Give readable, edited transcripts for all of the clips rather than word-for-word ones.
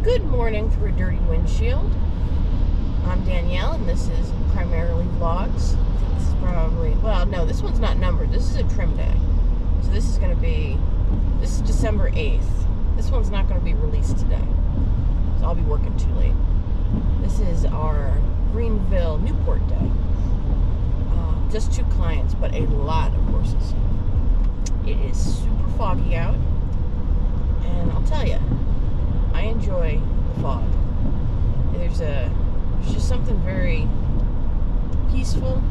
Good morning through a dirty windshield. I'm Danielle, and this is primarily vlogs. I think this is probably, well, no, this one's not numbered. This is a trim day. So this is December 8th. This one's not going to be released today. So I'll be working too late. This is our Greenville Newport day. Just 2 clients, but a lot of horses. It is super foggy out, and I'll tell you, I enjoy the fog. There's just something very peaceful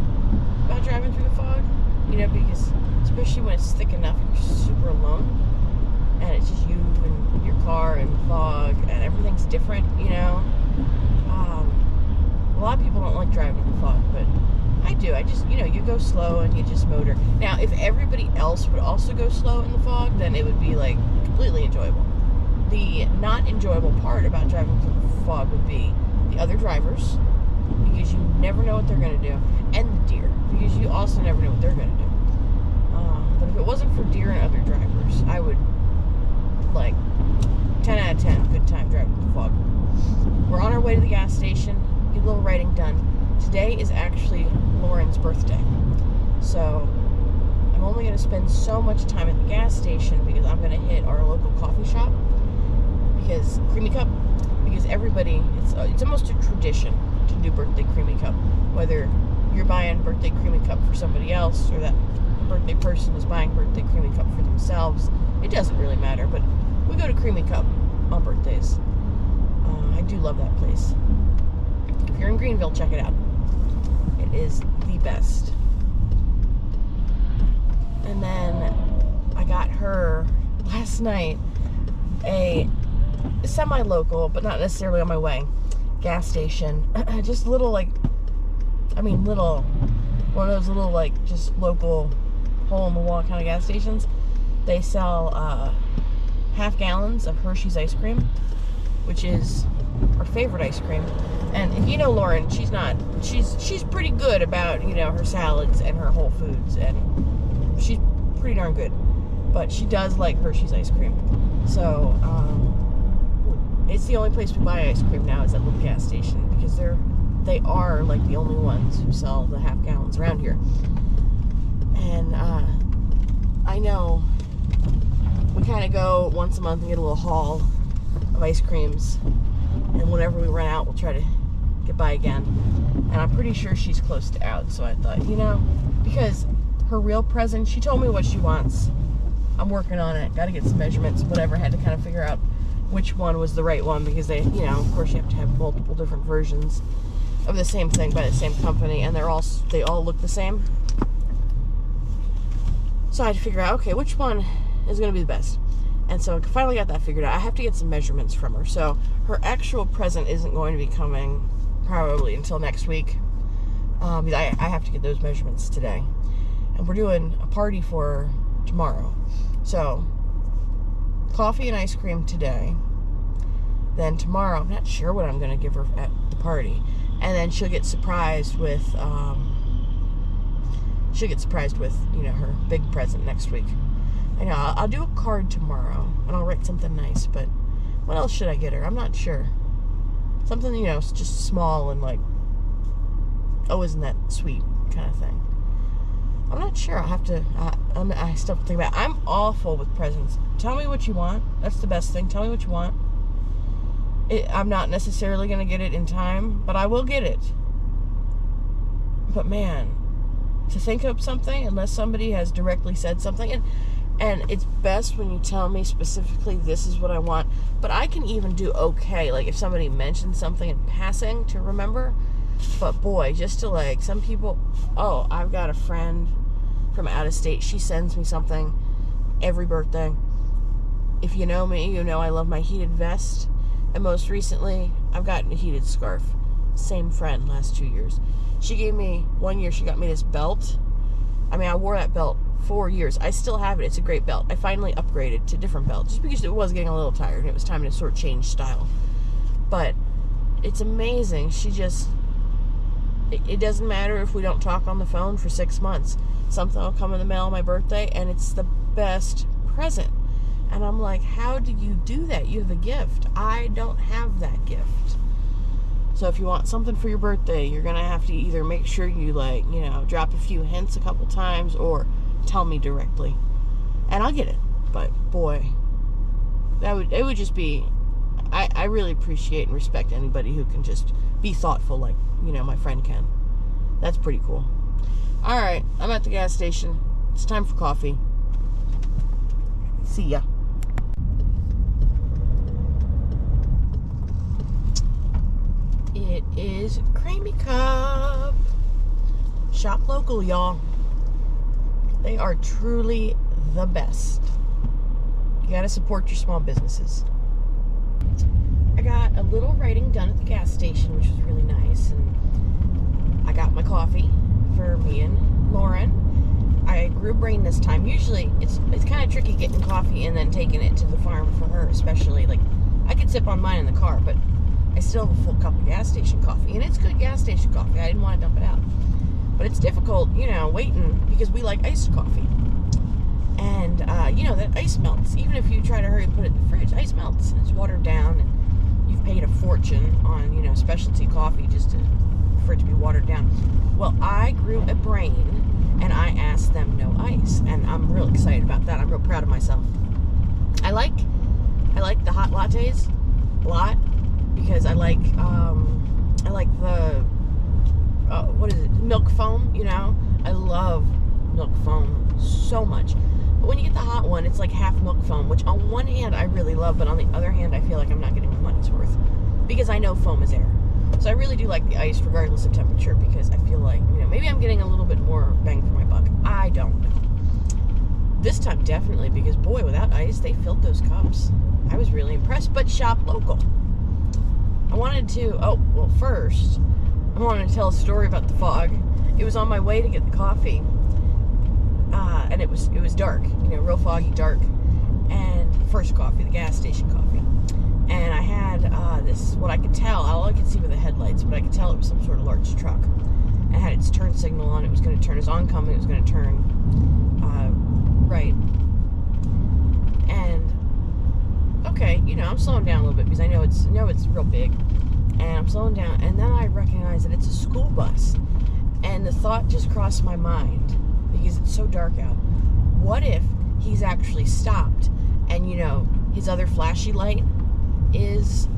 about driving through the fog, because especially when it's thick enough, you're super alone, and it's just you and your car and the fog, and everything's different, A lot of people don't like driving in the fog, but I do. I just, you go slow and you just motor. Now, if everybody else would also go slow in the fog, then it would be, completely enjoyable. The not enjoyable part about driving through the fog would be the other drivers, because you never know what they're going to do, and the deer, because you also never know what they're going to do. But if it wasn't for deer and other drivers, I would, 10 out of 10, good time driving through the fog. We're on our way to the gas station, get a little writing done. Today is actually Lauren's birthday, so I'm only going to spend so much time at the gas station because I'm going to hit our local coffee shop, because Creamy Cup, because everybody, it's almost a tradition to do birthday Creamy Cup, whether you're buying birthday Creamy Cup for somebody else or that birthday person is buying birthday Creamy Cup for themselves. It doesn't really matter, but we go to Creamy Cup on birthdays. I do love that place. If you're in Greenville, check it out. It is the best. And then I got her last night a semi-local, but not necessarily on my way, gas station. Just little, one of those little, just local hole-in-the-wall kind of gas stations. They sell half gallons of Hershey's ice cream, which is our favorite ice cream. And if you know Lauren, she's pretty good about, her salads and her Whole Foods, and she's pretty darn good. But she does like Hershey's ice cream. So, it's the only place we buy ice cream now is that little gas station, because they are the only ones who sell the half gallons around here. And I know we kind of go once a month and get a little haul of ice creams, and whenever we run out, we'll try to get by again. And I'm pretty sure she's close to out, so I thought, because her real present, she told me what she wants. I'm working on it. Got to get some measurements, whatever. Had to kind of figure out which one was the right one, because they, of course, you have to have multiple different versions of the same thing by the same company, and they all look the same. So I had to figure out, okay, which one is going to be the best. And so I finally got that figured out. I have to get some measurements from her. So her actual present isn't going to be coming probably until next week, because I have to get those measurements today. And we're doing a party for her tomorrow. So coffee and ice cream today. Then tomorrow, I'm not sure what I'm going to give her at the party. And then she'll get surprised with, her big present next week. I know, I'll do a card tomorrow, and I'll write something nice, but what else should I get her? I'm not sure. Something, just small and oh, isn't that sweet kind of thing. I'm not sure. I'll have to, I still have to think about it. I'm awful with presents. Tell me what you want. That's the best thing. Tell me what you want. I'm not necessarily going to get it in time, but I will get it. But man, to think of something, unless somebody has directly said something, and it's best when you tell me specifically this is what I want, but I can even do okay, if somebody mentions something in passing to remember. But boy, just to some people, I've got a friend from out of state, she sends me something every birthday. If you know me, you know I love my heated vest, and most recently, I've gotten a heated scarf. Same friend, last 2 years. She gave me, one year she got me this belt. I wore that belt 4 years. I still have it. It's a great belt. I finally upgraded to a different belt, just because it was getting a little tired, and it was time to sort of change style. But it's amazing. She just, it doesn't matter if we don't talk on the phone for 6 months. Something will come in the mail on my birthday, and it's the best present. And I'm like, how do you do that? You have a gift. I don't have So if you want something for your birthday, you're going to have to either make sure you, like, you know, drop a few hints a couple times or tell me directly. And I'll get it. But, boy, it would just be... I really appreciate and respect anybody who can just be thoughtful like, you know, my friend can. That's pretty cool. All right, I'm at the gas station. It's time for coffee. See ya. It is Creamy Cup. Shop local, y'all. They are truly the best. You gotta support your small businesses. I got a little writing done at the gas station, which was really nice. And I got my coffee for me and Lauren. I grew brain this time. Usually, it's kind of tricky getting coffee and then taking it to the farm for her, especially. Like, I could sip on mine in the car, but I still have a full cup of gas station coffee. And it's good gas station coffee. I didn't want to dump it out. But it's difficult, you know, waiting, because we like iced coffee. And, you know, that ice melts. Even if you try to hurry and put it in the fridge, ice melts. It's watered down, and you've paid a fortune on, you know, specialty coffee just for it to be watered down. Well, I grew a brain, and I asked them no ice. And I'm real excited about that. I'm real proud of myself. I like the hot lattes a lot, because I like the, what is it, milk foam, you know? I love milk foam so much. But when you get the hot one, it's like half milk foam, which on one hand I really love, but on the other hand I feel like I'm not getting my money's worth, because I know foam is air. So I really do like the ice regardless of temperature, because I feel like, you know, maybe I'm getting a little bit more bang for my buck. I don't know. This time definitely, because boy, without ice, they filled those cups. I was really impressed. But shop local. I wanted to, first, I wanted to tell a story about the fog. It was on my way to get the coffee, and it was dark, you know, real foggy, dark. And first coffee, the gas station coffee. And I had this, what I could tell, all I could see were the headlights, but I could tell it was some sort of large truck. It had its turn signal on. It was going to turn, its oncoming, it was going to turn right. And okay, you know, I'm slowing down a little bit because I know it's real big, and I'm slowing down, and then I recognize that it's a school bus, and the thought just crossed my mind, because it's so dark out. What if he's actually stopped, and, you know, his other flashy light is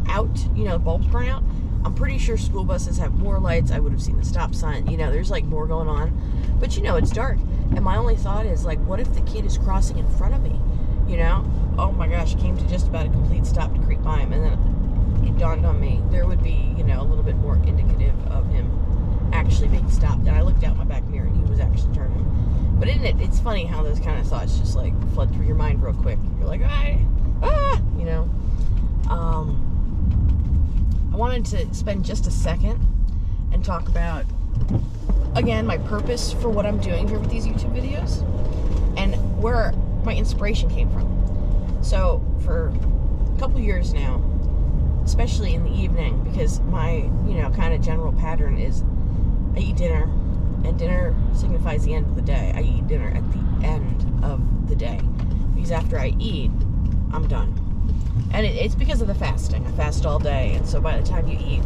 out, you know, bulbs burn out? I'm pretty sure school buses have more lights. I would have seen the stop sign, you know, there's like more going on, but you know, it's dark. And my only thought is, like, what if the kid is crossing in front of me, you know? Oh my gosh, it came to just about a complete stop to creep by him, and then it dawned on me there would be, you know, a little bit more indicative of him actually being stopped. And I looked out my back mirror and he was actually turning. But isn't it, it's funny how those kind of thoughts just like flood through your mind real quick. You're like, you know. I wanted to spend just a second and talk about, again, my purpose for what I'm doing here with these YouTube videos, and where my inspiration came from. So for a couple years now, especially in the evening, because my, you know, kind of general pattern is I eat dinner, and dinner signifies the end of the day. I eat dinner at the end of the day, because after I eat, I'm done. And it's because of the fasting. I fast all day, and so by the time you eat,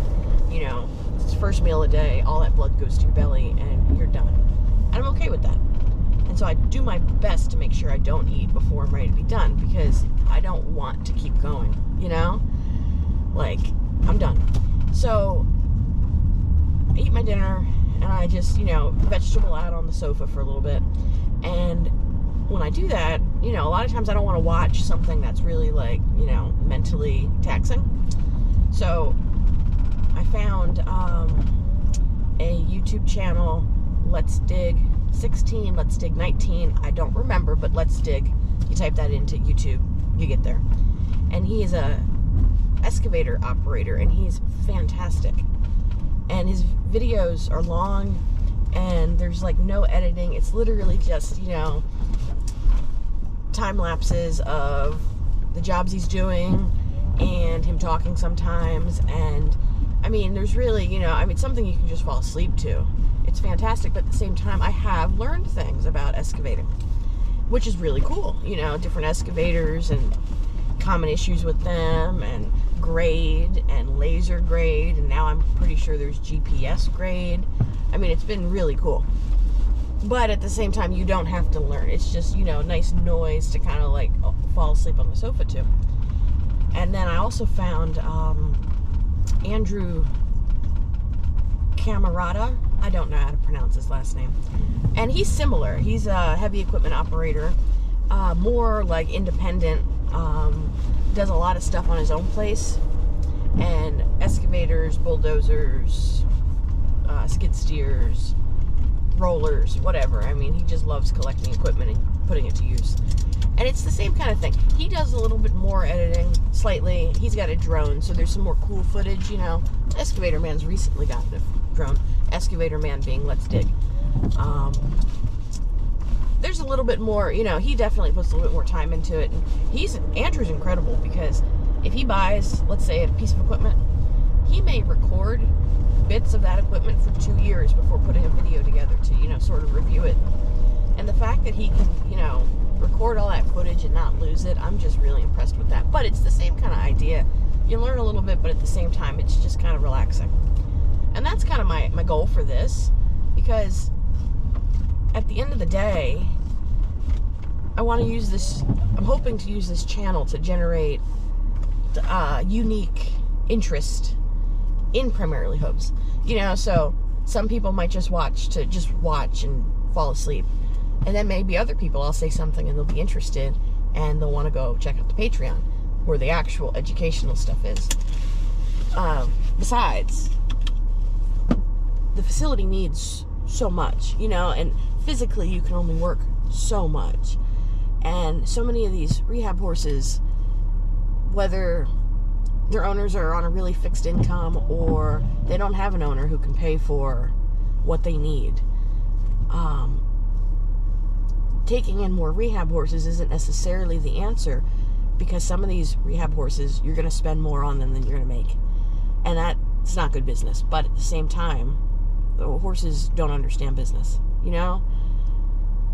you know, it's the first meal of the day, all that blood goes to your belly, and you're done. And I'm okay with that. And so I do my best to make sure I don't eat before I'm ready to be done, because I don't want to keep going, you know? Like, I'm done. So I eat my dinner, and I just, you know, vegetable out on the sofa for a little bit. And when I do that, you know, a lot of times I don't want to watch something that's really, like, you know, mentally taxing. So I found a YouTube channel, Let's Dig 16, Let's Dig 19, I don't remember, but Let's Dig, you type that into YouTube, you get there. And he is a excavator operator, and he's fantastic. And his videos are long, and there's like no editing. It's literally just, you know, time lapses of the jobs he's doing and him talking sometimes. And I mean, there's really, you know, I mean, something you can just fall asleep to. It's fantastic, but at the same time, I have learned things about excavating, which is really cool. You know, different excavators and common issues with them, and grade and laser grade, and now I'm pretty sure there's GPS grade. I mean, it's been really cool. But at the same time, you don't have to learn. It's just, nice noise to kind of like fall asleep on the sofa to. And then I also found Andrew Camarata. I don't know how to pronounce his last name. And he's similar. He's a heavy equipment operator, more like independent, does a lot of stuff on his own place, and excavators, bulldozers, skid steers, rollers, whatever. I mean, he just loves collecting equipment and putting it to use. And it's the same kind of thing. He does a little bit more editing, slightly. He's got a drone, so there's some more cool footage, Excavator Man's recently gotten a drone. Excavator Man being Let's Dig. There's a little bit more, he definitely puts a little bit more time into it. And Andrew's incredible, because if he buys, let's say, a piece of equipment, he may record bits of that equipment for 2 years before putting a video together to, sort of review it. And the fact that he can, record all that footage and not lose it, I'm just really impressed with that. But it's the same kind of idea. You learn a little bit, but at the same time, it's just kind of relaxing. And that's kind of my goal for this, because at the end of the day, I want to use this, I'm hoping to use this channel to generate unique interest in primarily hooves. So some people might just watch and fall asleep. And then maybe other people, I'll say something and they'll be interested and they'll want to go check out the Patreon where the actual educational stuff is. Besides, the facility needs so much, and physically you can only work so much. And so many of these rehab horses, whether their owners are on a really fixed income or they don't have an owner who can pay for what they need, taking in more rehab horses isn't necessarily the answer, because some of these rehab horses, you're going to spend more on them than you're going to make. And that's not good business. But at the same time, the horses don't understand business,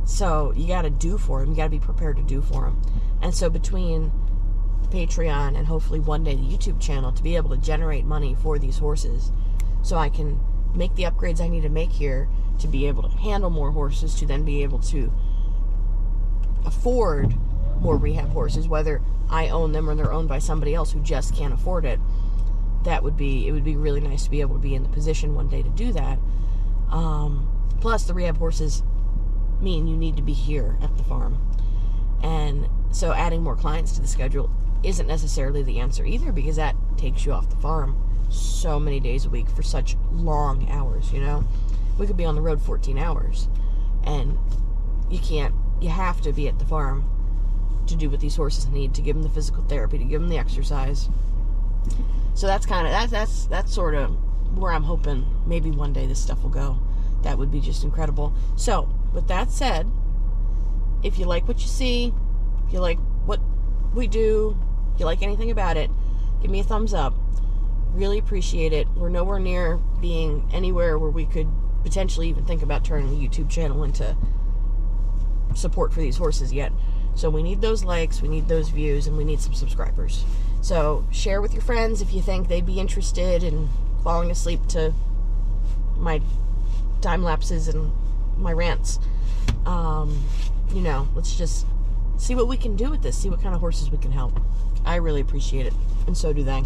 So you got to do for them. You got to be prepared to do for them. And so between Patreon and hopefully one day the YouTube channel, to be able to generate money for these horses so I can make the upgrades I need to make here to be able to handle more horses, to then be able to afford more rehab horses, whether I own them or they're owned by somebody else who just can't afford it. It would be really nice to be able to be in the position one day to do that. Plus the rehab horses mean you need to be here at the farm. And so adding more clients to the schedule isn't necessarily the answer either, because that takes you off the farm so many days a week for such long hours, We could be on the road 14 hours, and you have to be at the farm to do what these horses need, to give them the physical therapy, to give them the exercise. So that's sort of where I'm hoping maybe one day this stuff will go. That would be just incredible. So with that said, if you like what you see, if you like what we do, if you like anything about it, give me a thumbs up. Really appreciate it. We're nowhere near being anywhere where we could potentially even think about turning the YouTube channel into support for these horses yet. So we need those likes, we need those views, and we need some subscribers. So share with your friends if you think they'd be interested in falling asleep to my time lapses and my rants. Let's just see what we can do with this, see what kind of horses we can help. I really appreciate it, and so do they.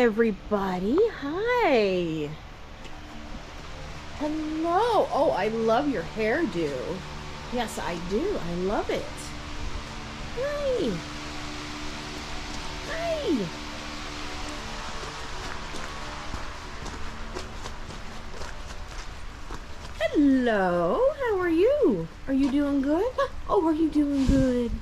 everybody. Hi. Hello. Oh, I love your hairdo. Yes, I do. I love it. Hi. Hi. Hello. How are you? Are you doing good? Oh, are you doing good?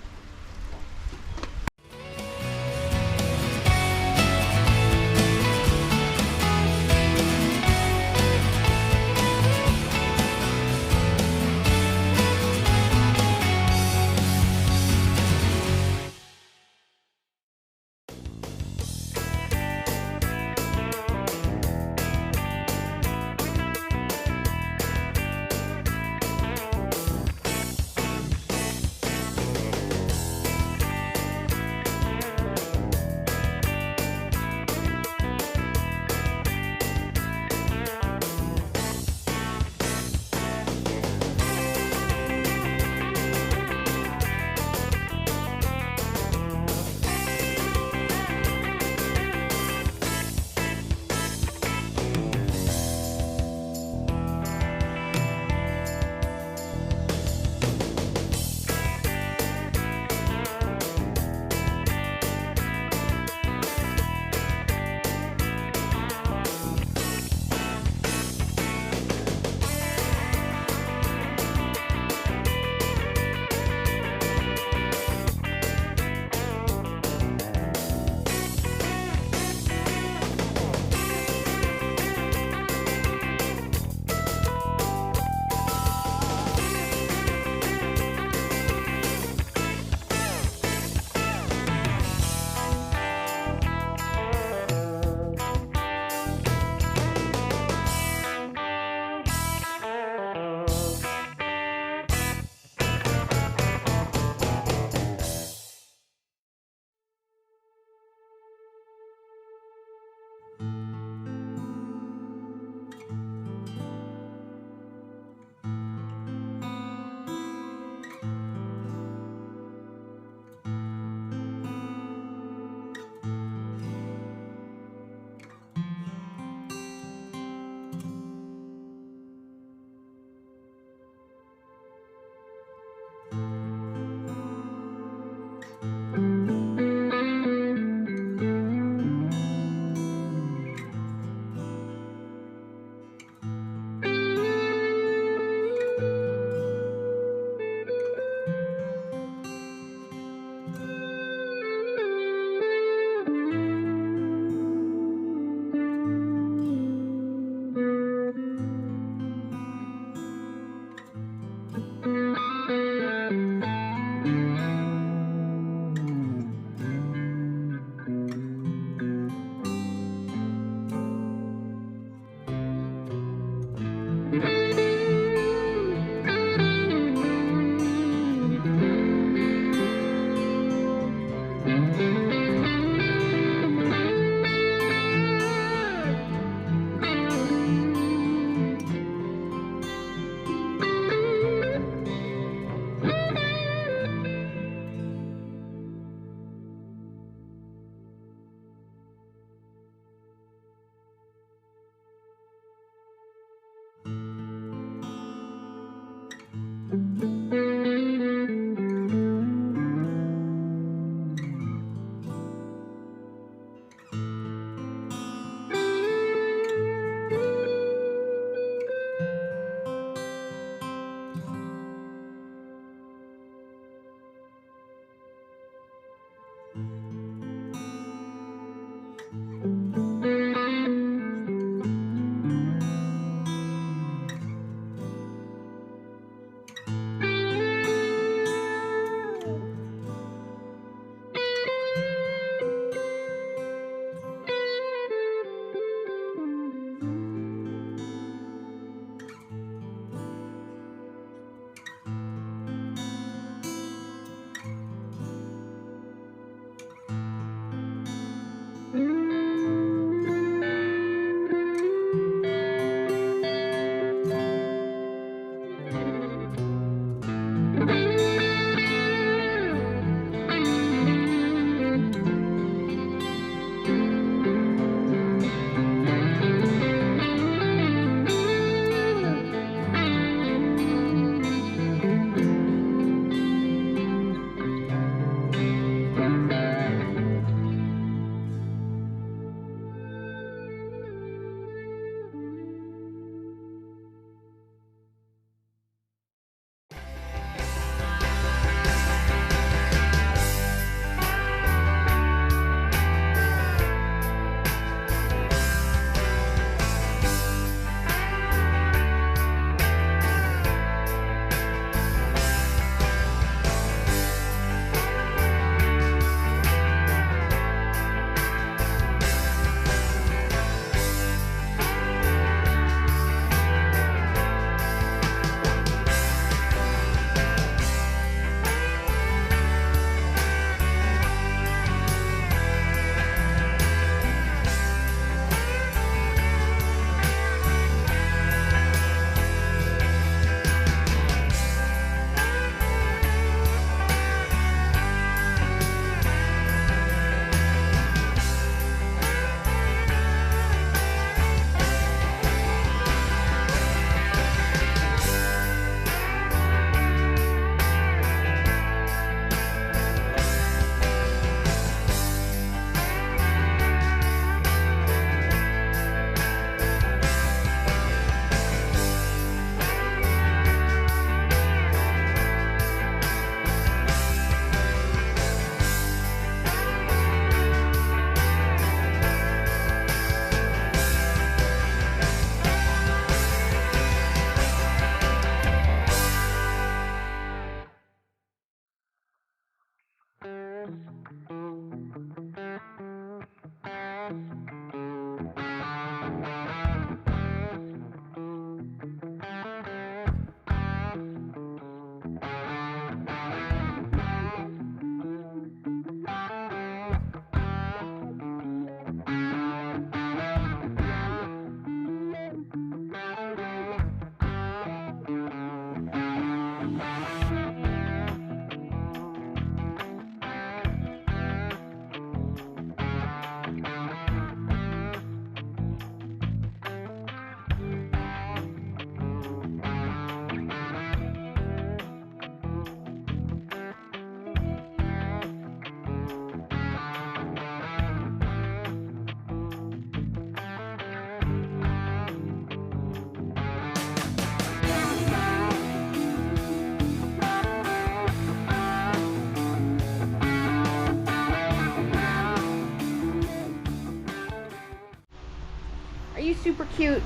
Are you super cute?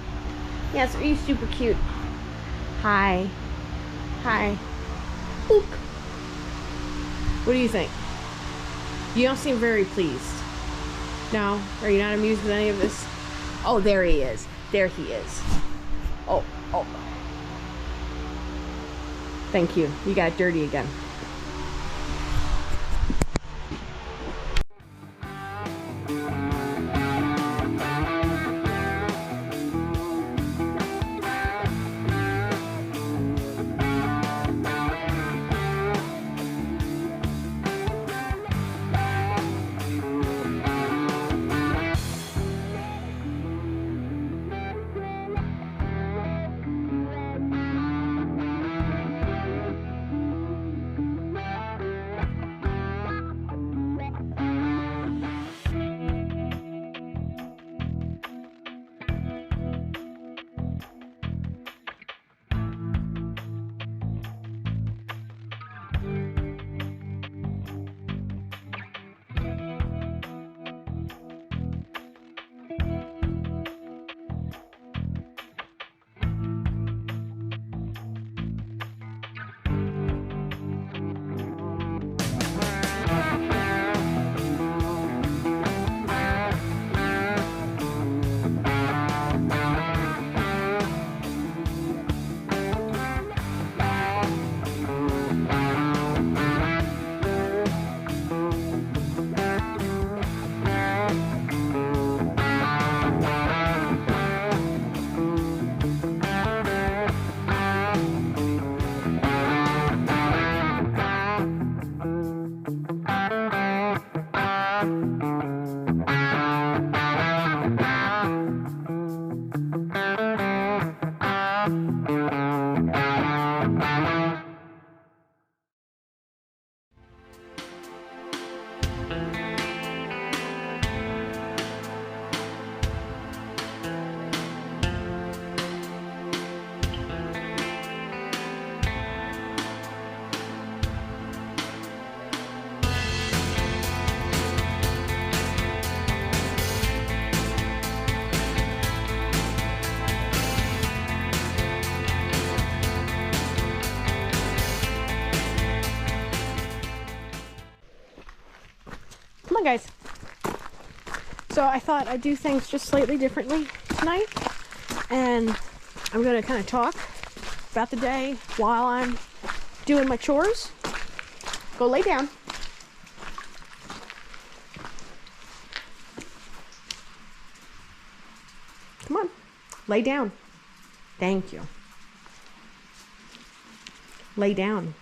Yes, are you super cute? Hi. Hi. Boop. What do you think? You don't seem very pleased. No? Are you not amused with any of this? Oh, there he is. There he is. Oh. Thank you. You got dirty again. Come on, guys. So I thought I'd do things just slightly differently tonight, and I'm gonna kind of talk about the day while I'm doing my chores. Go lay down. Come on, lay down. Thank you. Lay down.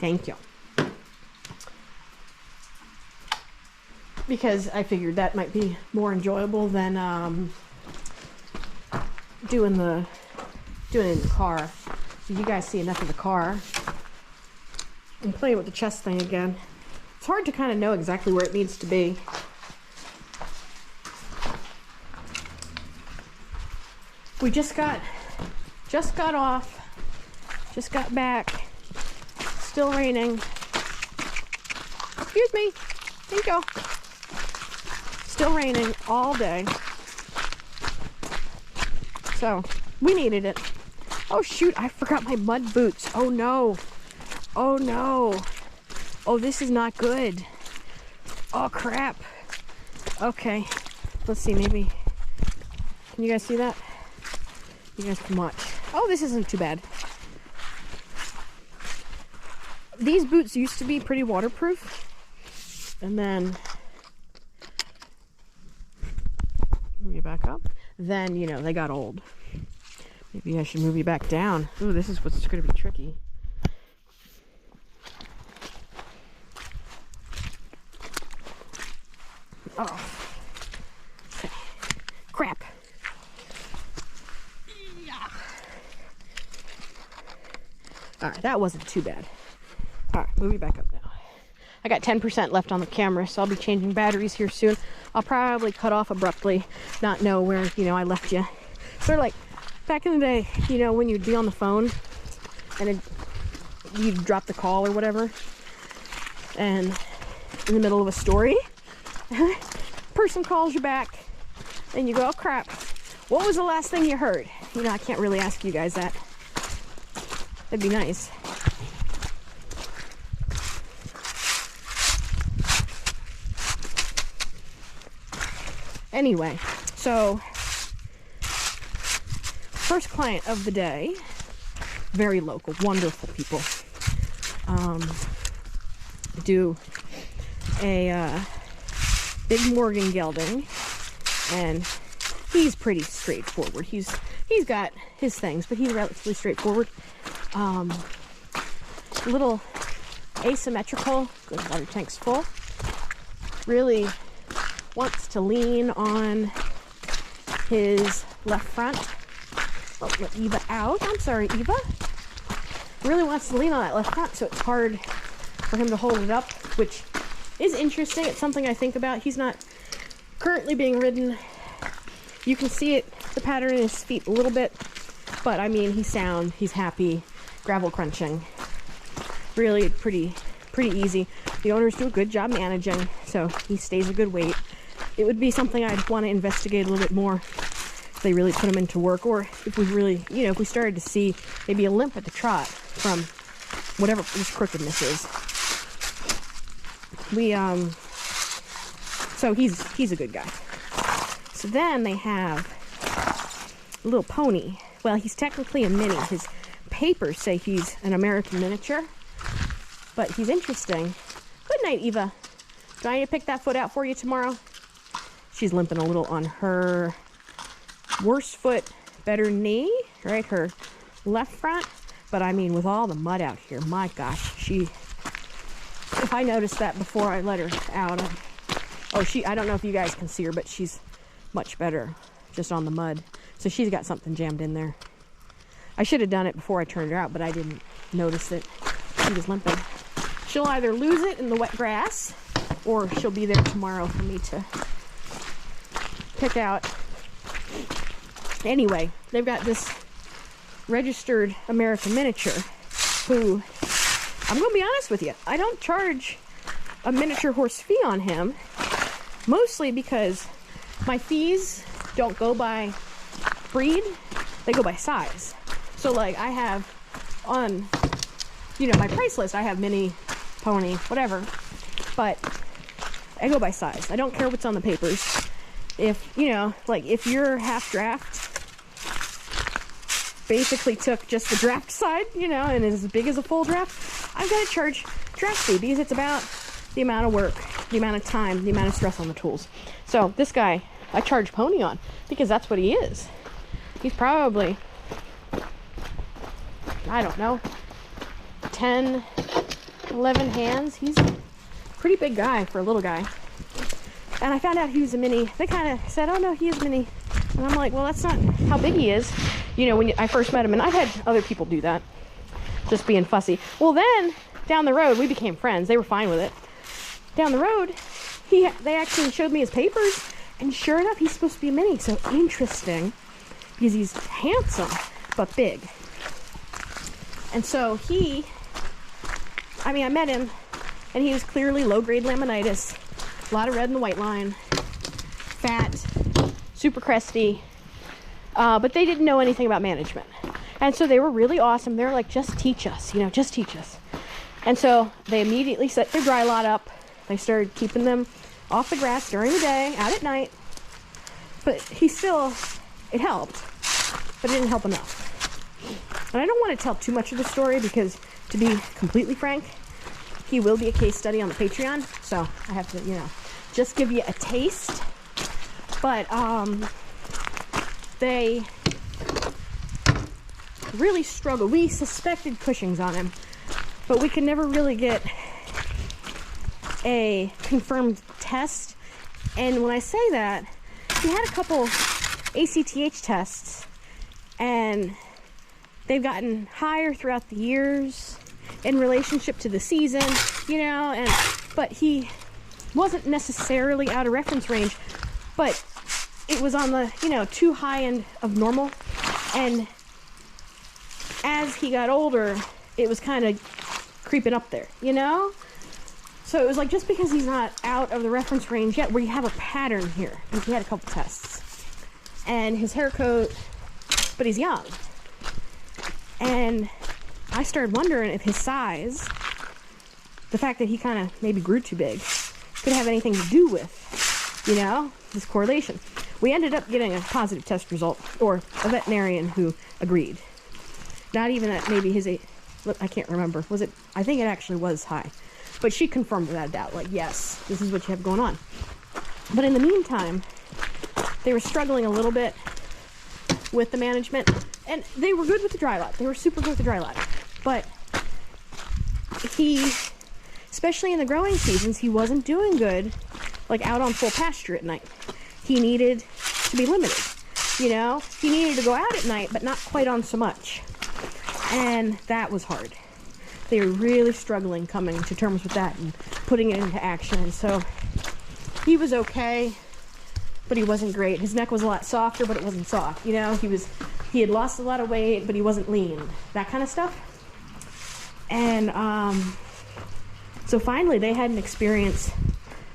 Thank you. Because I figured that might be more enjoyable than doing it in the car. So you guys see enough of the car. I'm playing with the chest thing again. It's hard to kind of know exactly where it needs to be. We just got back. Still raining. Excuse me. There you go. Still raining all day. So, we needed it. Oh shoot, I forgot my mud boots. Oh no. Oh no. Oh, this is not good. Oh crap. Okay. Let's see, maybe. Can you guys see that? You guys can watch. Oh, this isn't too bad. These boots used to be pretty waterproof. And then move you back up. Then, you know, they got old. Maybe I should move you back down. Ooh, this is what's going to be tricky. Oh. Okay. Crap. Alright, that wasn't too bad. Alright, move you back up now. I got 10% left on the camera, so I'll be changing batteries here soon. I'll probably cut off abruptly, not know where, you know, I left you. Sort of like back in the day, you know, when you'd be on the phone and you'd drop the call or whatever, and in the middle of a story, person calls you back, and you go, oh crap, what was the last thing you heard? You know, I can't really ask you guys that. That'd be nice. Anyway, so first client of the day, very local, wonderful people. Do a big Morgan gelding, and he's pretty straightforward. He's got his things, but he's relatively straightforward. Little asymmetrical, good, water tank's full. Really wants to lean on his left front. Oh, let Eva out. I'm sorry, Eva. Really wants to lean on that left front, so it's hard for him to hold it up, which is interesting. It's something I think about. He's not currently being ridden. You can see it, the pattern in his feet a little bit, but I mean, he's sound, he's happy, gravel crunching. Really pretty easy. The owners do a good job managing, so he stays a good weight. It would be something I'd want to investigate a little bit more if they really put him into work, or if we really, you know, if we started to see maybe a limp at the trot from whatever his crookedness is. So he's a good guy. So then they have a little pony. Well, he's technically a mini. His papers say he's an American miniature, but he's interesting. Good night, Eva. Do I need to pick that foot out for you tomorrow? She's limping a little on her worse foot, better knee, right? Her left front. But I mean, with all the mud out here, my gosh, if I noticed that before I let her out. I don't know if you guys can see her, but she's much better just on the mud. So she's got something jammed in there. I should have done it before I turned her out, but I didn't notice that she was limping. She'll either lose it in the wet grass, or she'll be there tomorrow for me to pick out. Anyway, they've got this registered American miniature who, I'm going to be honest with you, I don't charge a miniature horse fee on him, mostly because my fees don't go by breed, they go by size. So like I have on, you know, my price list, I have mini, pony, whatever, but I go by size. I don't care what's on the papers. If, you know, like if your half draft basically took just the draft side, you know, and is as big as a full draft, I've got to charge draft fee because it's about the amount of work, the amount of time, the amount of stress on the tools. So this guy, I charge pony on because that's what he is. He's probably, I don't know, 10, 11 hands. He's a pretty big guy for a little guy. And I found out he was a mini. They kind of said, oh no, he is mini. And I'm like, well, that's not how big he is. You know, when I first met him, and I've had other people do that, just being fussy. Well, then down the road, we became friends. They were fine with it. Down the road, they actually showed me his papers, and sure enough, he's supposed to be a mini. So interesting, because he's handsome but big. And so I met him, and he was clearly low-grade laminitis, a lot of red in the white line, fat, super cresty. But they didn't know anything about management. And so they were really awesome. They're like, just teach us, you know, just teach us. And so they immediately set their dry lot up. They started keeping them off the grass during the day, out at night. But it helped, but it didn't help enough. And I don't want to tell too much of the story because, to be completely frank, he will be a case study on the Patreon. So I have to, you know, just give you a taste. But, they really struggled. We suspected Cushing's on him, but we could never really get a confirmed test. And when I say that, he had a couple ACTH tests, and they've gotten higher throughout the years in relationship to the season, you know, but he wasn't necessarily out of reference range, but it was on the, you know, too high end of normal. And as he got older, it was kind of creeping up there, you know? So it was like, just because he's not out of the reference range yet, we have a pattern here. And he had a couple tests. and his hair coat, but he's young. And I started wondering if his size, the fact that he kind of maybe grew too big, could have anything to do with, you know, this correlation. We ended up getting a positive test result, or a veterinarian who agreed. Not even that maybe his age, I can't remember. Was it? I think it actually was high. But she confirmed without a doubt, like, yes, this is what you have going on. But in the meantime, they were struggling a little bit with the management. And they were good with the dry lot. They were super good with the dry lot. But he, especially in the growing seasons, he wasn't doing good, like out on full pasture at night. He needed to be limited, you know? He needed to go out at night, but not quite on so much. And that was hard. They were really struggling coming to terms with that and putting it into action. And so he was okay, but he wasn't great. His neck was a lot softer, but it wasn't soft. You know, he had lost a lot of weight, but he wasn't lean. That kind of stuff. And so finally they had an experience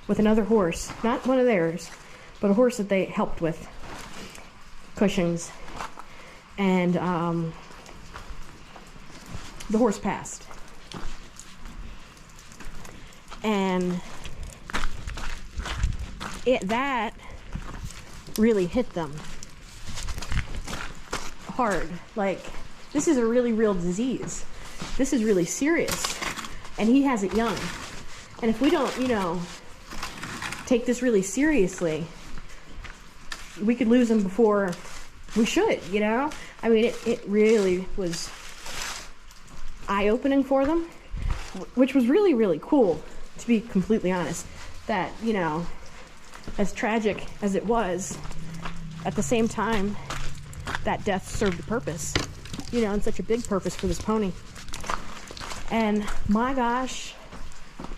with another horse, not one of theirs, but a horse that they helped with Cushing's. And the horse passed. And that really hit them hard. Like, this is a really real disease. This is really serious. And he has it young. And if we don't, you know, take this really seriously, we could lose him before we should, you know? I mean, it really was eye-opening for them, which was really, really cool, to be completely honest. That, you know, as tragic as it was, at the same time, that death served a purpose, you know, and such a big purpose for this pony. And my gosh,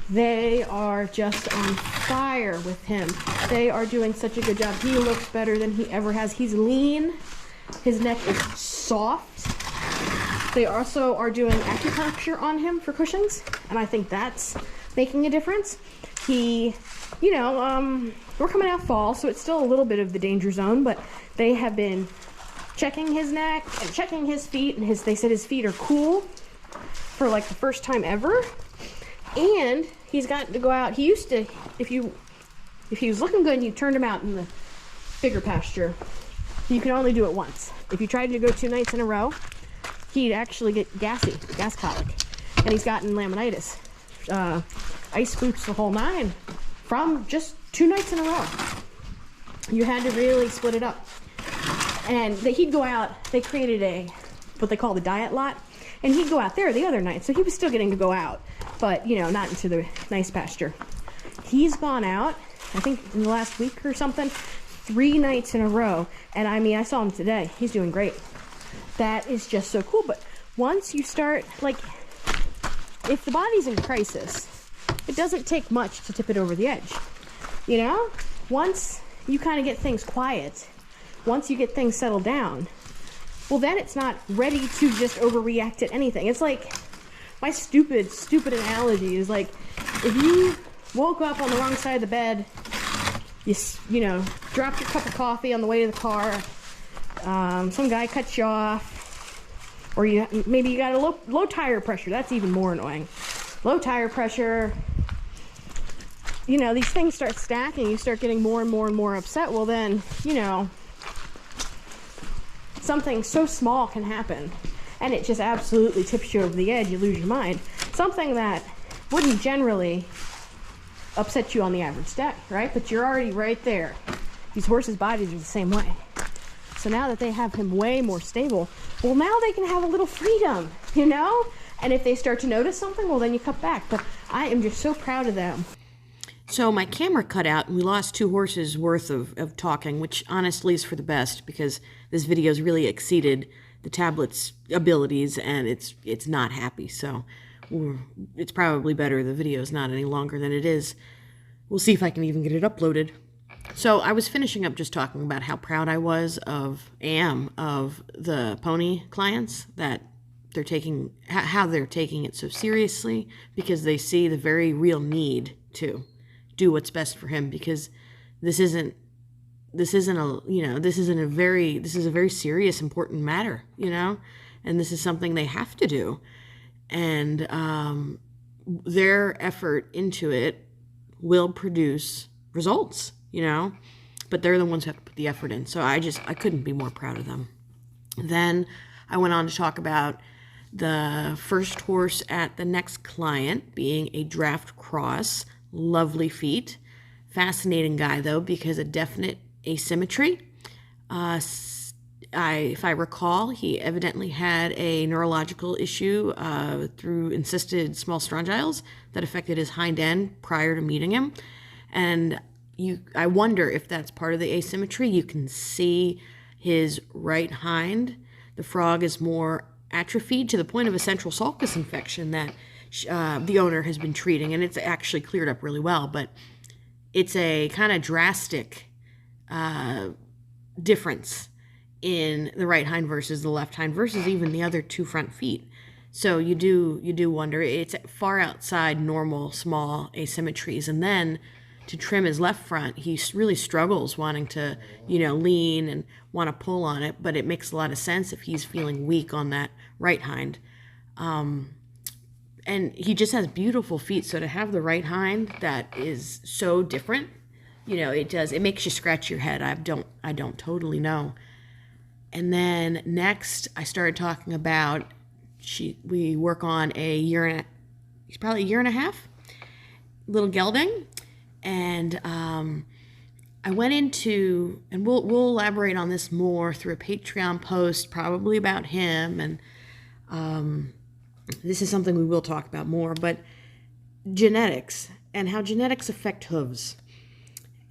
they are just on fire with him. They are doing such a good job. He looks better than he ever has. He's lean. His neck is soft. They also are doing acupuncture on him for Cushing's, and I think that's making a difference. He, you know, we're coming out fall, so it's still a little bit of the danger zone, but they have been checking his neck and checking his feet, and they said his feet are cool for like the first time ever. And he's gotten to go out. He used to, if he was looking good and you turned him out in the bigger pasture, you could only do it once. If you tried to go 2 nights in a row, he'd actually get gas colic. And he's gotten laminitis, ice boots, the whole 9, from just 2 nights in a row. You had to really split it up. And he'd go out, they created what they call the diet lot, and he'd go out there the other night. So he was still getting to go out, but, you know, not into the nice pasture. He's gone out, I think in the last week or something, 3 nights in a row. And I mean, I saw him today. He's doing great. That is just so cool. But once you start, like, if the body's in crisis, it doesn't take much to tip it over the edge. You know? Once you kind of get things quiet, once you get things settled down, well, then it's not ready to just overreact to anything. It's like, my stupid analogy is like, if you woke up on the wrong side of the bed, you know, dropped your cup of coffee on the way to the car, some guy cuts you off, or maybe you got a low tire pressure. That's even more annoying. Low tire pressure. You know, these things start stacking. You start getting more and more and more upset. Well, then, you know, something so small can happen, and it just absolutely tips you over the edge. You lose your mind. Something that wouldn't generally upset you on the average day, right? But you're already right there. These horses' bodies are the same way. So now that they have him way more stable, well, now they can have a little freedom, you know? And if they start to notice something, well, then you cut back. But I am just so proud of them. So my camera cut out, and we lost 2 horses worth of talking, which honestly is for the best, because this video's really exceeded the tablet's abilities, and it's not happy. So it's probably better the video's not any longer than it is. We'll see if I can even get it uploaded. So I was finishing up just talking about how proud I am of the pony clients, that they're taking, how they're taking it so seriously, because they see the very real need to do what's best for him, because this isn't this isn't a, this is a very serious, important matter, and this is something they have to do. And their effort into it will produce results, but they're the ones who have to put the effort in. So I couldn't be more proud of them. Then I went on to talk about the first horse at the next client being a draft cross. Lovely feet. Fascinating guy, though, because a definite asymmetry. If I recall, he evidently had a neurological issue through encysted small strongyles that affected his hind end prior to meeting him. And I wonder if that's part of the asymmetry. You can see his right hind. The frog is more atrophied to the point of a central sulcus infection that the owner has been treating, and it's actually cleared up really well, but it's a kind of drastic difference in the right hind versus the left hind versus even the other two front feet. So you do wonder. It's far outside normal small asymmetries. And then to trim his left front, he really struggles wanting to, lean and want to pull on it, but it makes a lot of sense if he's feeling weak on that right hind. And he just has beautiful feet. So to have the right hind that is so different, it makes you scratch your head. I don't totally know. And then next I started talking about, we work on he's probably a year and a half, little gelding. And I went into, and we'll elaborate on this more through a Patreon post, probably about him. And this is something we will talk about more, but genetics and how genetics affect hooves,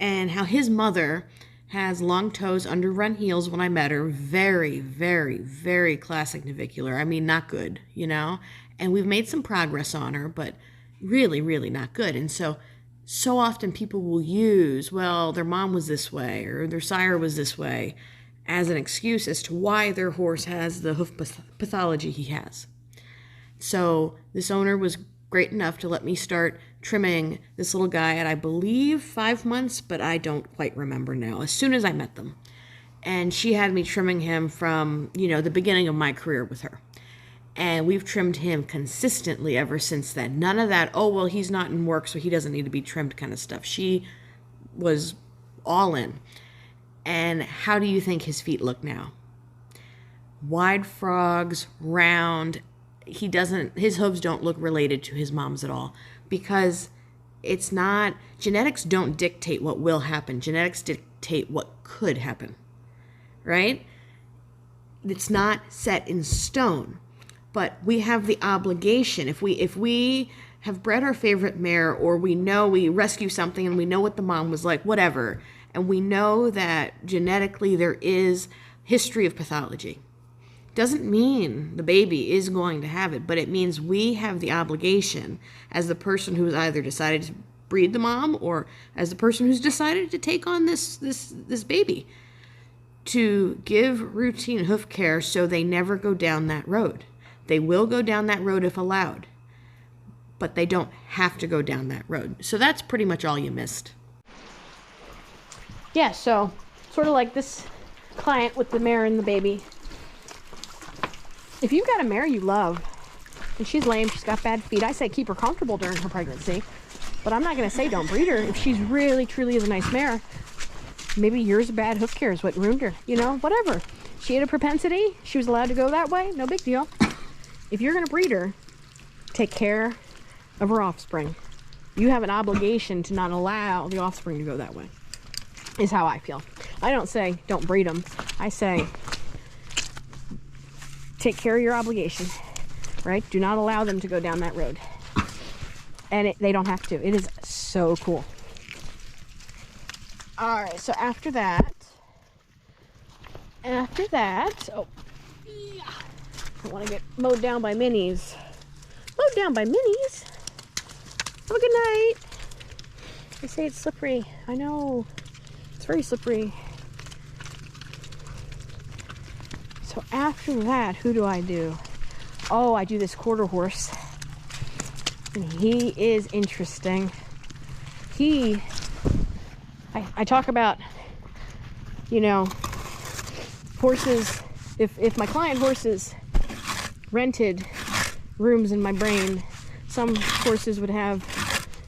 and how his mother has long toes, underrun heels when I met her. Very, very, very classic navicular. I mean, not good, and we've made some progress on her, but really, really not good. And so often people will use, well, their mom was this way or their sire was this way as an excuse as to why their horse has the hoof pathology he has. So this owner was great enough to let me start trimming this little guy at, I believe, 5 months, but I don't quite remember now, as soon as I met them. And she had me trimming him from, the beginning of my career with her. And we've trimmed him consistently ever since then. None of that, oh, well, he's not in work, so he doesn't need to be trimmed kind of stuff. She was all in. And how do you think his feet look now? Wide frogs, round. His hooves don't look related to his mom's at all, because it's not, genetics don't dictate what will happen. Genetics dictate what could happen, right? It's not set in stone, but we have the obligation. If we have bred our favorite mare, or we know we rescue something and we know what the mom was like, whatever, and we know that genetically there is history of pathology, doesn't mean the baby is going to have it, but it means we have the obligation as the person who's either decided to breed the mom or as the person who's decided to take on this baby, to give routine hoof care so they never go down that road. They will go down that road if allowed, but they don't have to go down that road. So that's pretty much all you missed. Yeah, so sort of like this client with the mare and the baby. If you've got a mare you love, and she's lame, she's got bad feet, I say keep her comfortable during her pregnancy. But I'm not going to say don't breed her. If she's really, truly is a nice mare, maybe years of bad hoof care is what ruined her. Whatever. She had a propensity. She was allowed to go that way. No big deal. If you're going to breed her, take care of her offspring. You have an obligation to not allow the offspring to go that way, is how I feel. I don't say don't breed them. I say take care of your obligation, right? Do not allow them to go down that road. And they don't have to. It is so cool. All right, so after that, oh, yeah, I want to get mowed down by minis. Mowed down by minis? Have a good night. They say it's slippery. I know. It's very slippery. So after that, who do I do? Oh, I do this quarter horse. And he is interesting. I talk about you know, horses, if my client horses rented rooms in my brain, some horses would have,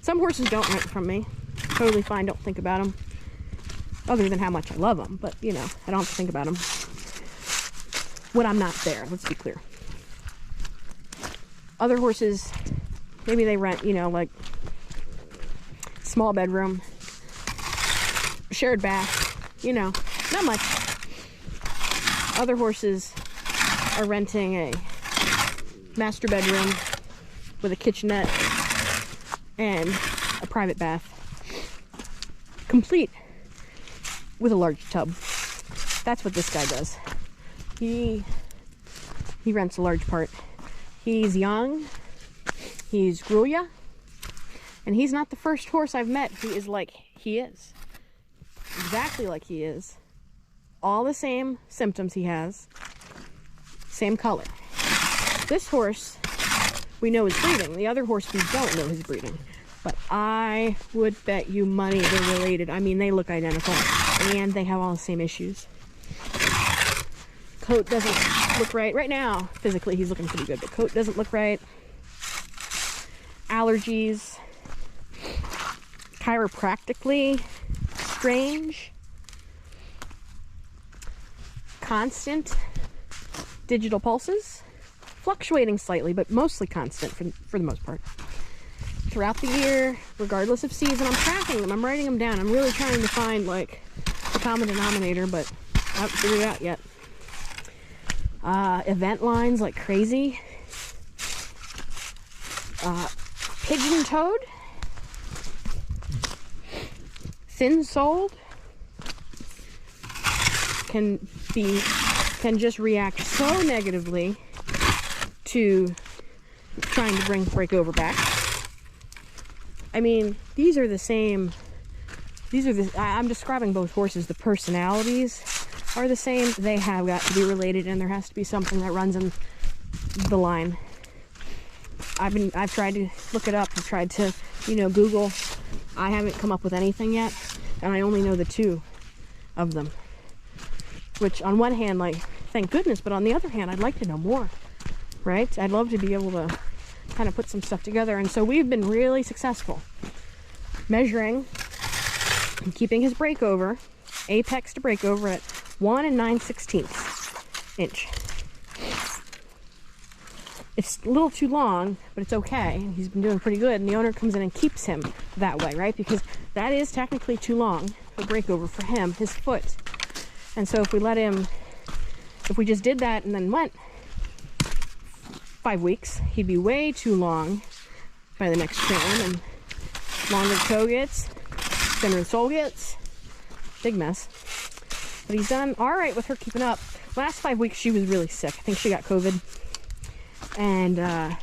some horses don't rent from me. Totally fine, don't think about them. Other than how much I love them, but you know, I don't have to think about them when I'm not there, let's be clear. Other horses, maybe they rent, you know, like small bedroom, shared bath, you know, not much. Other horses are renting a master bedroom with a kitchenette and a private bath, complete with a large tub. That's what this guy does. He rents a large part. He's young, he's Gruya, and he's not the first horse I've met who is like he is. Exactly like he is. All the same symptoms he has, same color. This horse we know is breeding. The other horse we don't know his breeding. But I would bet you money they're related. I mean, they look identical. And they have all the same issues. Coat doesn't look right. Right now, physically, he's looking pretty good. But coat doesn't look right. Allergies. Chiropractically strange. Constant digital pulses. Fluctuating slightly, but mostly constant for the most part. Throughout the year, regardless of season, I'm tracking them. I'm writing them down. I'm really trying to find, like, the common denominator, but I haven't figured it out yet. Event lines like crazy. Pigeon-toed. Thin-soled. Can just react so negatively to trying to break over back. I mean, these are the same. I'm describing both horses. The personalities are the same. They have got to be related, and there has to be something that runs in the line. I've tried to look it up. I've tried to, you know, Google. I haven't come up with anything yet, and I only know the two of them. Which, on one hand, like, thank goodness, but on the other hand, I'd like to know more, right? I'd love to be able to kind of put some stuff together, and so we've been really successful measuring and keeping his breakover, apex to breakover, at 1 9/16 inch. It's a little too long, but it's okay. He's been doing pretty good, and the owner comes in and keeps him that way, right? Because that is technically too long for breakover for him, his foot. And so if we let him, if we just did that and then went 5 weeks, he'd be way too long by the next trim, and longer toe gets, thinner sole gets, big mess. But he's done all right with her keeping up. Last 5 weeks, she was really sick. I think she got COVID, and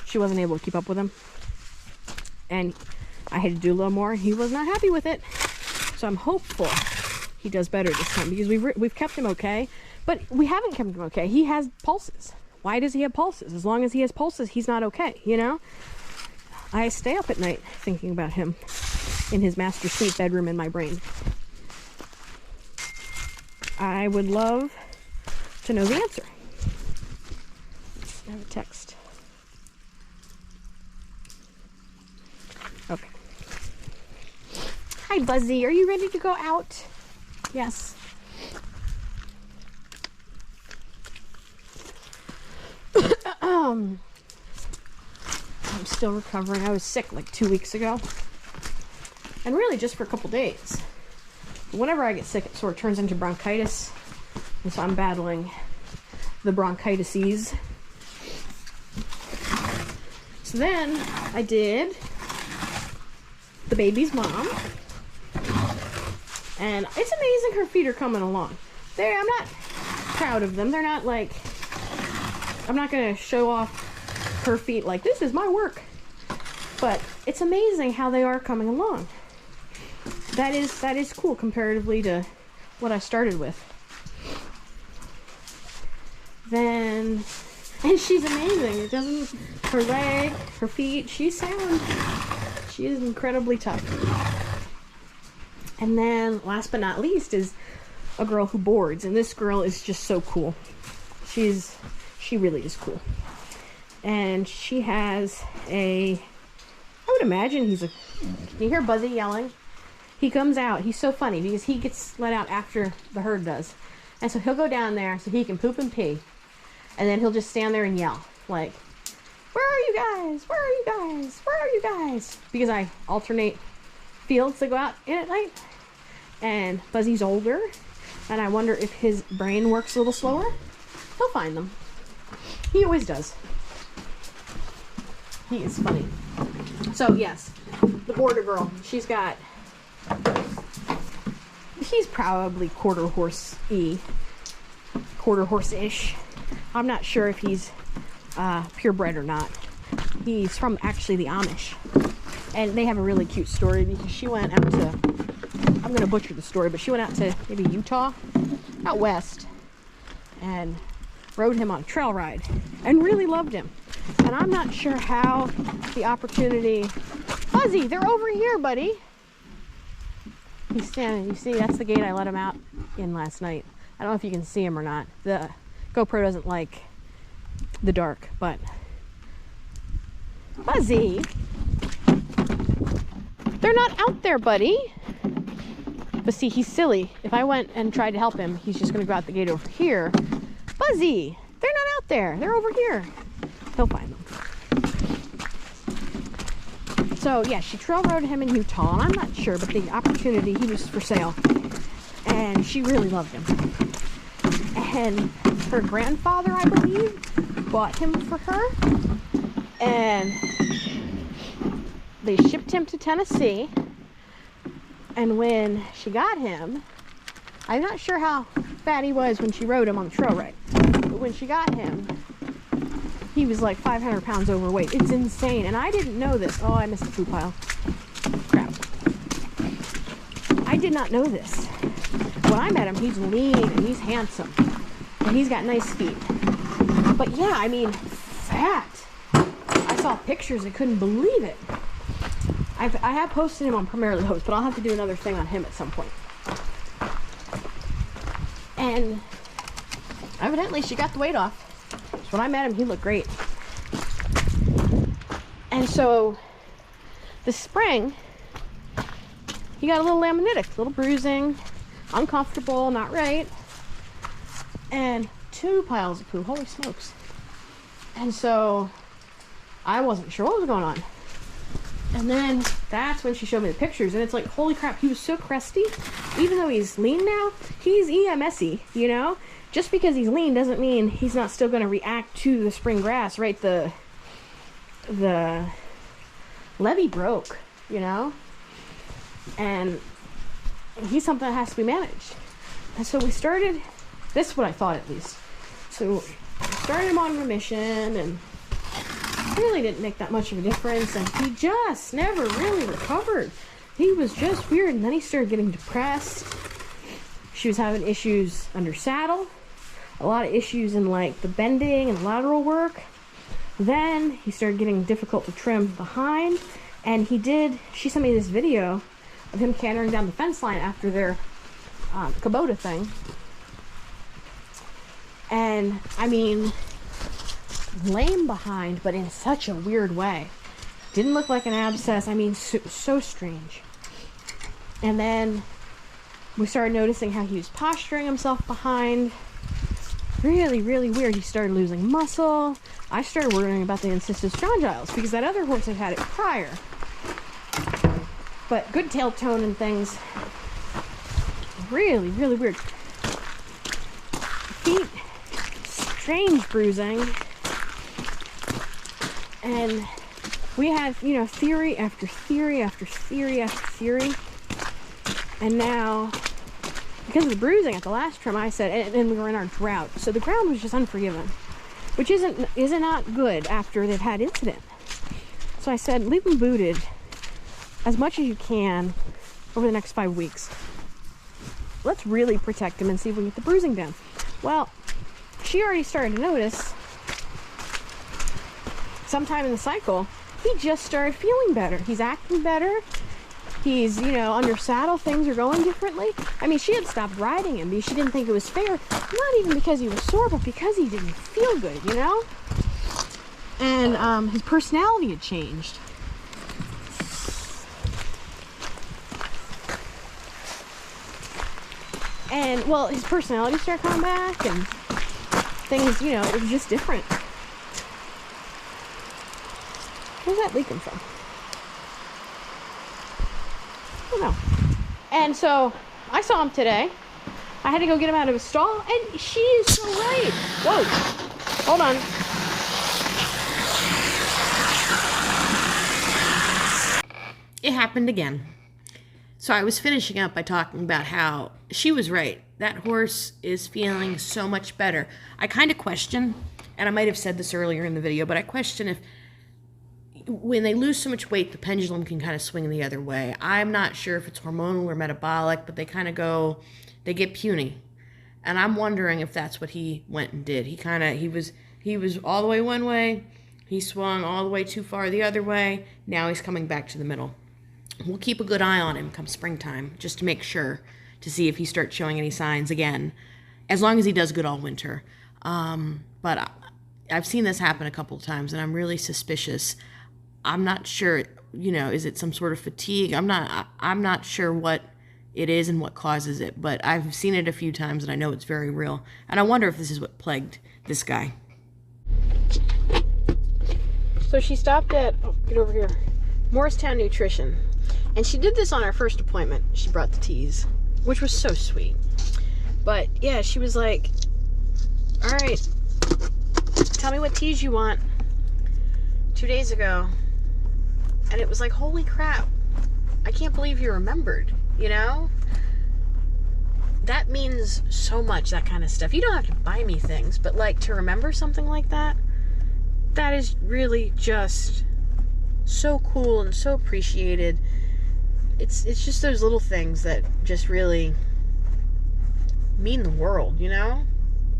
she wasn't able to keep up with him. And I had to do a little more. He was not happy with it. So I'm hopeful he does better this time, because we've kept him okay, but we haven't kept him okay. He has pulses. Why does he have pulses? As long as he has pulses, he's not okay, you know? I stay up at night thinking about him in his master suite bedroom in my brain. I would love to know the answer. I have a text. Okay. Hi, Buzzy. Are you ready to go out? Yes. I'm still recovering. I was sick like 2 weeks ago. And really just for a couple days. Whenever I get sick, it sort of turns into bronchitis. And so I'm battling the bronchitises. So then I did the baby's mom. And it's amazing her feet are coming along. I'm not proud of them. They're not like, I'm not going to show off her feet like, this is my work. But it's amazing how they are coming along. That is cool comparatively to what I started with. Then, and she's amazing. It doesn't, her leg, her feet, she's sound. She is incredibly tough. And then, last but not least, is a girl who boards, and this girl is just so cool. She really is cool. And she has I would imagine can you hear Buzzy yelling? He comes out. He's so funny because he gets let out after the herd does. And so he'll go down there so he can poop and pee. And then he'll just stand there and yell. Like, where are you guys? Where are you guys? Where are you guys? Because I alternate fields to go out in at night. And Buzzy's older. And I wonder if his brain works a little slower. He'll find them. He always does. He is funny. So yes, the border girl. She's probably quarter horse-y. Quarter horse-ish. I'm not sure if he's purebred or not. He's from actually the Amish. And they have a really cute story because she went out to, I'm going to butcher the story, but she went out to maybe Utah, out west, and rode him on a trail ride and really loved him. And I'm not sure how the opportunity... Fuzzy, they're over here, buddy. He's standing. You see, that's the gate I let him out in last night. I don't know if you can see him or not. The GoPro doesn't like the dark, but... Buzzy! They're not out there, buddy. But see, he's silly. If I went and tried to help him, he's just going to go out the gate over here. Buzzy! They're not out there. They're over here. He'll find them. So, yeah, she trail rode him in Utah, and I'm not sure, but the opportunity, he was for sale. And she really loved him. And her grandfather, I believe, bought him for her. And they shipped him to Tennessee. And when she got him, I'm not sure how fat he was when she rode him on the trail ride. But when she got him, he was like 500 pounds overweight. It's insane. And I didn't know this. Oh, I missed the food pile. Crap. I did not know this. When I met him, he's lean and he's handsome. And he's got nice feet. But yeah, I mean, fat. I saw pictures and couldn't believe it. I have posted him on Primarily Host, but I'll have to do another thing on him at some point. And evidently she got the weight off. So when I met him, he looked great. And so this spring, he got a little laminitic, a little bruising, uncomfortable, not right. And 2 piles of poo, holy smokes. And so I wasn't sure what was going on. And then that's when she showed me the pictures, and it's like, holy crap, he was so crusty. Even though he's lean now, he's EMS-y, you know? Just because he's lean doesn't mean he's not still going to react to the spring grass, right? The levee broke, you know? And he's something that has to be managed. And so we started, this is what I thought at least. So we started him on remission, and really didn't make that much of a difference, and he just never really recovered. He was just weird, and then he started getting depressed. She was having issues under saddle, a lot of issues in like the bending and lateral work. Then he started getting difficult to trim behind, and she sent me this video of him cantering down the fence line after their Kubota thing. And I mean, lame behind, but in such a weird way. Didn't look like an abscess. I mean, so strange. And then we started noticing how he was posturing himself behind. Really, really weird. He started losing muscle. I started worrying about the encystis strongyles because that other horse had had it prior. But good tail tone and things. Really, really weird. Feet, strange bruising. And we had, you know, theory after theory after theory after theory. And now, because of the bruising at the last trim, I said, and we were in our drought, so the ground was just unforgiving, which is not good after they've had incident. So I said, leave them booted as much as you can over the next 5 weeks. Let's really protect him and see if we can get the bruising down. Well, she already started to notice sometime in the cycle, he just started feeling better. He's acting better. He's, you know, under saddle, things are going differently. I mean, she had stopped riding him because she didn't think it was fair. Not even because he was sore, but because he didn't feel good, you know? And his personality had changed. And, well, his personality started coming back, and things, you know, it was just different. Where's that leaking from? I don't know. And so, I saw him today. I had to go get him out of his stall, and she is so right. Whoa. Hold on. It happened again. So I was finishing up by talking about how she was right. That horse is feeling so much better. I kind of question, and I might have said this earlier in the video, but I question if when they lose so much weight, the pendulum can kind of swing the other way. I'm not sure if it's hormonal or metabolic, but they kind of go, they get puny. And I'm wondering if that's what he went and did. He was all the way one way, he swung all the way too far the other way, now he's coming back to the middle. We'll keep a good eye on him come springtime, just to make sure, to see if he starts showing any signs again, as long as he does good all winter. But I've seen this happen a couple of times, and I'm really suspicious. I'm not sure, you know, is it some sort of fatigue? I'm not sure what it is and what causes it, but I've seen it a few times, and I know it's very real. And I wonder if this is what plagued this guy. So she stopped at, oh, get over here, Morristown Nutrition. And she did this on our first appointment. She brought the teas, which was so sweet. But yeah, she was like, all right, tell me what teas you want. 2 days ago. And it was like, holy crap, I can't believe you remembered, you know? That means so much, that kind of stuff. You don't have to buy me things, but like to remember something like that, that is really just so cool and so appreciated. It's just those little things that just really mean the world, you know?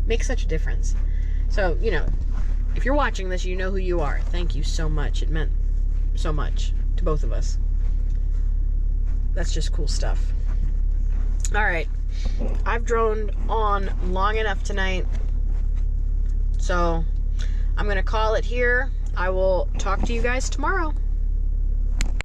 Make such a difference. So, you know, if you're watching this, you know who you are. Thank you so much. It meant so much to both of us. That's just cool stuff. All right. I've droned on long enough tonight. So I'm going to call it here. I will talk to you guys tomorrow.